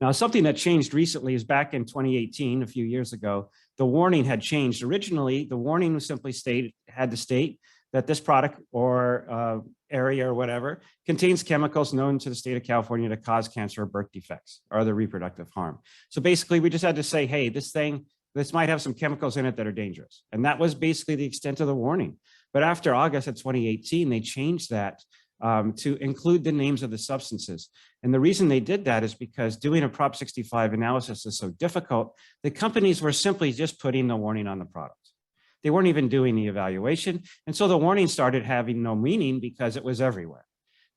Now, something that changed recently is back in 2018, a few years ago, the warning had changed. Originally, the warning was simply had to state that this product or area or whatever contains chemicals known to the state of California to cause cancer or birth defects or other reproductive harm. So basically, we just had to say, hey, this might have some chemicals in it that are dangerous. And that was basically the extent of the warning. But after August of 2018, they changed that to include the names of the substances. And the reason they did that is because doing a Prop 65 analysis is so difficult, the companies were simply just putting the warning on the product. They weren't even doing the evaluation. And so the warning started having no meaning because it was everywhere.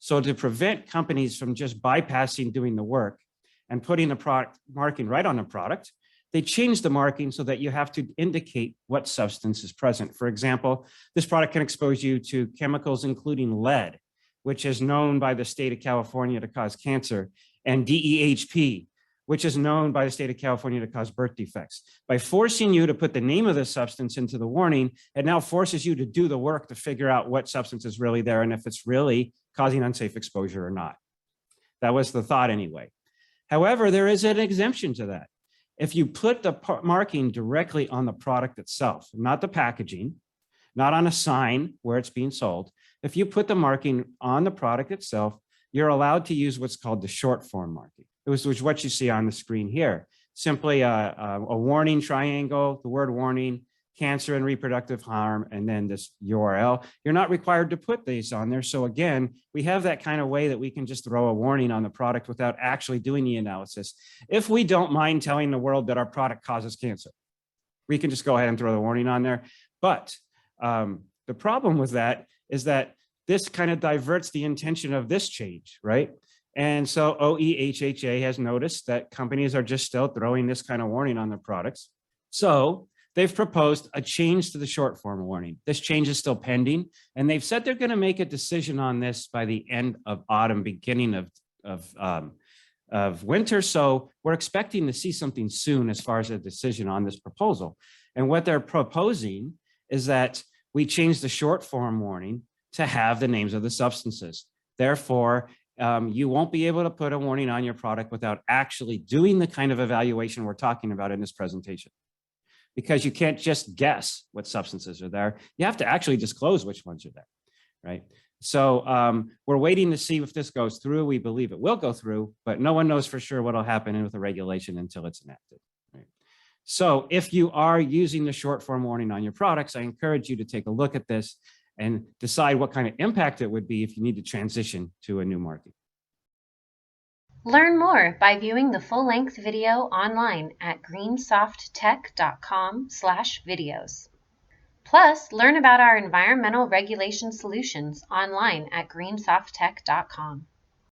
So to prevent companies from just bypassing doing the work and putting the product marking right on the product, they changed the marking so that you have to indicate what substance is present. For example, this product can expose you to chemicals including lead, which is known by the state of California to cause cancer, and DEHP, which is known by the state of California to cause birth defects. By forcing you to put the name of the substance into the warning, it now forces you to do the work to figure out what substance is really there and if it's really causing unsafe exposure or not. That was the thought anyway. However, there is an exemption to that. If you put the marking directly on the product itself, not the packaging, not on a sign where it's being sold, if you put the marking on the product itself, you're allowed to use what's called the short form marking. It was what you see on the screen here. Simply a warning triangle, the word warning, cancer and reproductive harm, and then this URL. You're not required to put these on there. So again, we have that kind of way that we can just throw a warning on the product without actually doing the analysis. If we don't mind telling the world that our product causes cancer, we can just go ahead and throw the warning on there. But the problem with that is that this kind of diverts the intention of this change, right? And so OEHHA has noticed that companies are just still throwing this kind of warning on their products. So they've proposed a change to the short form warning. This change is still pending, and they've said they're going to make a decision on this by the end of autumn, beginning of winter. So we're expecting to see something soon as far as a decision on this proposal. And what they're proposing is that we change the short form warning to have the names of the substances. Therefore, you won't be able to put a warning on your product without actually doing the kind of evaluation we're talking about in this presentation. Because you can't just guess what substances are there. You have to actually disclose which ones are there, right? So we're waiting to see if this goes through. We believe it will go through, but no one knows for sure what will happen with the regulation until it's enacted. Right? So if you are using the short form warning on your products, I encourage you to take a look at this and decide what kind of impact it would be if you need to transition to a new marking. Learn more by viewing the full-length video online at greensofttech.com/videos. Plus, learn about our environmental regulation solutions online at greensofttech.com.